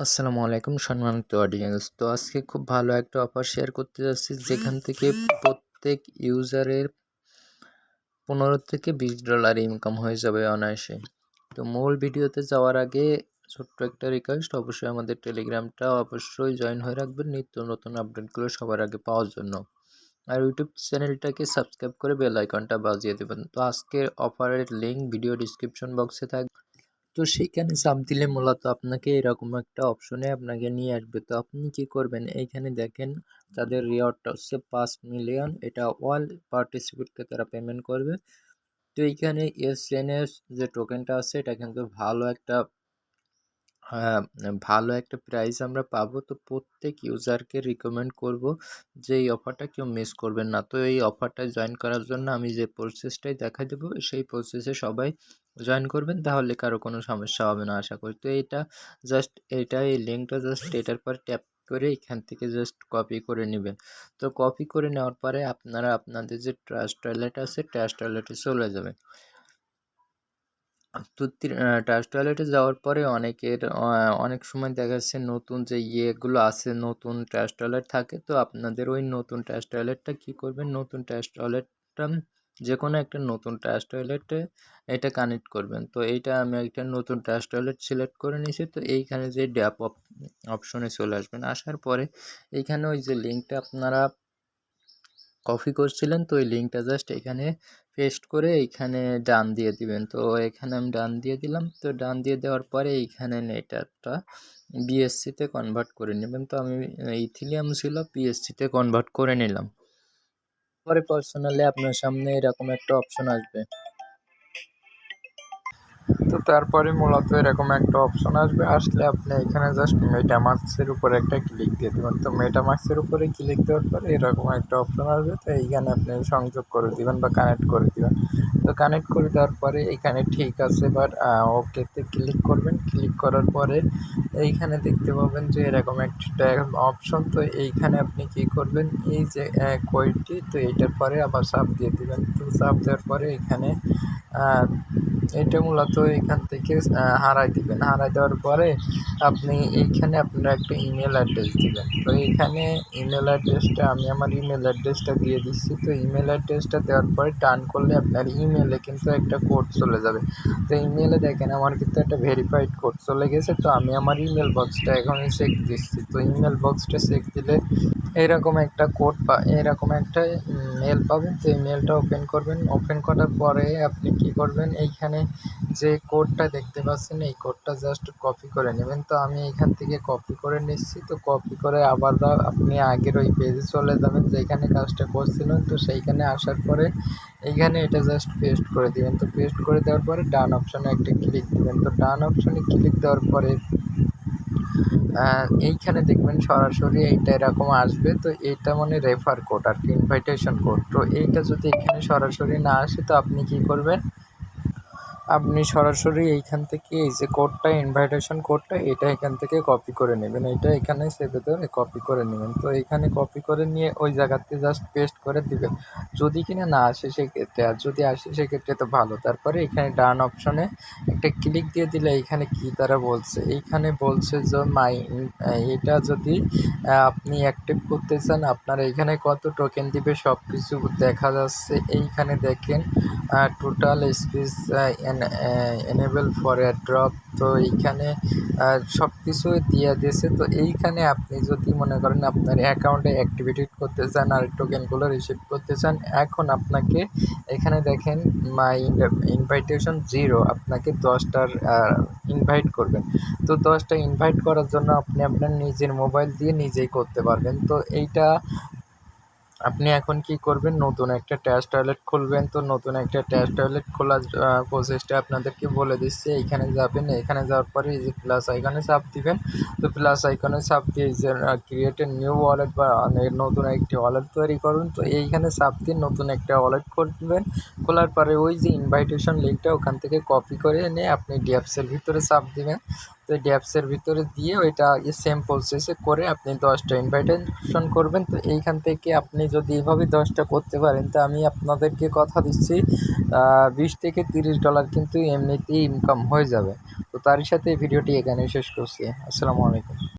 আসসালামু আলাইকুম সম্মানিত অডিয়েন্স। তো আজকে খুব ভালো একটা অফার শেয়ার করতে যাচ্ছি, যেখান থেকে প্রত্যেক ইউজারের $15 থেকে $20 ইনকাম হয়ে যাবে অনায়াসে। তো মূল ভিডিওতে যাওয়ার আগে ছোট্ট একটা রিকোয়েস্ট, অবশ্যই আমাদের টেলিগ্রামটা অবশ্যই জয়েন হয়ে রাখবেন নিত্য নতুন আপডেটগুলো সবার আগে পাওয়ার জন্য। আর ইউটিউব চ্যানেলটাকে সাবস্ক্রাইব করে বেল আইকনটা বাজিয়ে দেবেন। তো আজকের অফারের লিঙ্ক ভিডিও ডিসক্রিপশন বক্সে থাকবে। তো সেইখানে চাপ দিলে মূলত আপনাকে এরকম একটা অপশনে আপনাকে নিয়ে আসবে। তো আপনি কি করবেন, এইখানে দেখেন তাদের রিওয়ার্ডটা হচ্ছে 5 মিলিয়ন। এটা অল পার্টিসিপেটকে তারা পেমেন্ট করবে। তো এইখানে SNS যে টোকেনটা আছে, এটা কিন্তু ভালো একটা প্রাইস আমরা পাবো। তো প্রত্যেক ইউজারকে রিকমেন্ড করব যে এই অফারটা কেউ মিস করবেন না। তো এই অফারটায় জয়েন করার জন্য আমি যে প্রসেসটাই দেখা দেবো, সেই প্রসেসে সবাই জয়েন করবেন, তাহলে কারো কোনো সমস্যা হবে না আশা করি। তো এই লিঙ্কটা জাস্ট এটার পর ট্যাপ করে এখান থেকে জাস্ট কপি করে নেবেন। তো কপি করে নেওয়ার পরে আপনারা আপনাদের যে ট্রাস্ট টয়লেট আছে, ট্রাস্ট টয়লেটে চলে যাবেন। তো ট্রাস্ট টয়লেটে যাওয়ার পরে অনেক সময় দেখা যাচ্ছে নতুন যে ইয়েগুলো আছে, নতুন ট্রাস্ট টয়লেট থাকে। তো আপনাদের ওই নতুন ট্রাস্ট টয়লেটটা কী করবেন, নতুন ট্রাস্ট টয়লেটটা যে কোনো একটা নতুন ট্রাস্ট টয়লেটে এটা কানেক্ট করবেন। তো এইটা আমি একটা নতুন ট্রাস্ট টয়লেট সিলেক্ট করে নিয়েছি। তো এইখানে যে ড্যাপ অপশনে চলে আসবেন। আসার পরে এইখানে ওই যে লিঙ্কটা আপনারা কপি করছিলেন, তো ওই লিঙ্কটা জাস্ট এখানে পেস্ট করে এইখানে ডান দিয়ে দিবেন। তো এখানে আমি ডান দিয়ে দিলাম। তো ডান দিয়ে দেওয়ার পরে এইখানে নেটটা বিএসসিতে কনভার্ট করে নেবেন। তো আমি ইথিলিয়াম ছিল, পিএসসিতে কনভার্ট করে নিলাম। পরে পার্সোনালি আপনার সামনে এরকম একটা অপশন আসবে। তো তারপরে মূলত এরকম একটা অপশন আসলে আপনি এখানে জাস্ট মেটামাস্কের উপরে একটা ক্লিক দিয়ে দেবেন। তো মেটামাস্কের উপরে ক্লিক দেওয়ার পরে এরকম একটা অপশন আসবে। তো এইখানে আপনি সংযোগ করে দিবেন বা কানেক্ট করে দিবেন। তো কানেক্ট করে দেওয়ার পরে এইখানে ঠিক আছে বাট ওকেতে ক্লিক করবেন। ক্লিক করার পরে এইখানে দেখতে পাবেন যে এরকম একটা অপশন। তো এইখানে আপনি কি করবেন, এই যে কোয়েলটি, তো এইটার পরে আবার চাপ দিয়ে দিবেন। তো চাপ দেওয়ার পরে এখানে এটা মূলত এখান থেকে হারাই দিবেন। হারাই দেওয়ার পরে আপনি এইখানে আপনার একটা ইমেল অ্যাড্রেস দিবেন। তো এইখানে ইমেল অ্যাড্রেসটা আমি আমার ইমেল অ্যাড্রেসটা দিয়ে দিচ্ছি। তো ইমেল অ্যাড্রেসটা দেওয়ার পরে টার্ন করলে আপনার ইমেলে কিন্তু একটা কোড চলে যাবে। তো ইমেলে দেখেন আমার কিন্তু একটা ভেরিফাইড কোড চলে গেছে। তো আমি আমার ইমেল বক্সটা এখনই চেক দিচ্ছি। তো ইমেল বক্সটা চেক দিলে এরকম একটা এরকম একটা মেল পাবেন। তো এই মেলটা ওপেন করবেন। ওপেন করার পরে আপনি কি করবেন, এইখানে যে কোডটা দেখতে পাচ্ছেন এই কোডটা জাস্ট কপি করে নেবেন। তো আমি এখান থেকে কপি করে নিচ্ছি। তো কপি করে আবার আপনি আগের ওই পেজে চলে যাবেন যেখানে কাজটা করছিলেন। তো সেইখানে আসার পরে এইখানে এটা জাস্ট পেস্ট করে দিবেন। তো পেস্ট করে দেওয়ার পরে ডান অপশানে একটা ক্লিক দিবেন। তো ডান অপশানে ক্লিক দেওয়ার পরে এইখানে দেখবেন সরাসরি এইটা এরকম আসবে। তো এইটা মানে রেফার কোড আর কি, ইনভাইটেশন কোড। তো এইটা যদি এখানে সরাসরি না আসে, তো আপনি কি করবেন, আপনি সরাসরি এইখান থেকে এই যে কোডটা, ইনভাইটেশন কোডটা, এটা এখান থেকে কপি করে নেবেন। এটা এখানে সেভে ধরে কপি করে নেবেন। তো এখানে কপি করে নিয়ে ওই জায়গাতে জাস্ট পেস্ট করে দিবেন। যদি কিনা না আসে সেক্ষেত্রে, আর যদি আসে সেক্ষেত্রে তো ভালো। তারপরে এখানে ডান অপশনে একটা ক্লিক দিয়ে দিলে এইখানে কি তারা বলছে, এইখানে বলছে যে এটা যদি আপনি অ্যাক্টিভ করতে চান, আপনার এইখানে কত টোকেন দিবে সব কিছু দেখা যাচ্ছে। এইখানে দেখেন total space enable for airdrop. তো এইখানে সব কিছু দিয়ে দিয়েছে। তো এইখানে আপনি যদি মনে করেন আপনার অ্যাকাউন্টে অ্যাক্টিভিটি করতে চান আর টোকেনগুলো রিসিভ করতে চান, এখন আপনাকে এখানে দেখেন মাই ইনভাইটেশন 0, আপনাকে 10টার ইনভাইট করবেন। তো 10টা ইনভাইট করার জন্য আপনি আপনার নিজের মোবাইল দিয়ে নিজেই করতে পারবেন। তো এইটা আপনি এখন কি করবেন, নতুন একটা ট্রাস্ট টয়লেট খুলবেন। তো নতুন একটা ট্রাস্ট টয়লেট খোলার প্রসেসটা আপনাদেরকে বলে দিচ্ছি। এইখানে যাবেন, এখানে যাওয়ার পরে এই যে প্লাস আইকনে চাপ দিবেন। তো প্লাস আইকনে চাপ দিয়ে এই যে ক্রিয়েট এ নিউ ওয়ালেট বা নতুন একটি ওয়ালেট তৈরি করুন। তো এইখানে চাপ দিয়ে নতুন একটা ওয়ালেট খুলবেন। খোলার পরে ওই যে ইনভাইটেশন লিঙ্কটা ওখান থেকে কপি করে এনে আপনি ডিএফসির ভিতরে চাপ দিবেন। তো এই ড্যাপসের ভিতরে দিয়ে ওইটা সেম প্রসেসে করে আপনি 10টা ইনভাইটেশন করবেন। তো এইখান থেকে আপনি যদি এভাবে 10টা করতে পারেন, তো আমি আপনাদেরকে কথা দিচ্ছি $20 থেকে $30 কিন্তু এমনিতেই ইনকাম হয়ে যাবে। তো তারই সাথে এই ভিডিওটি এখানে শেষ করছি। আসসালামু আলাইকুম।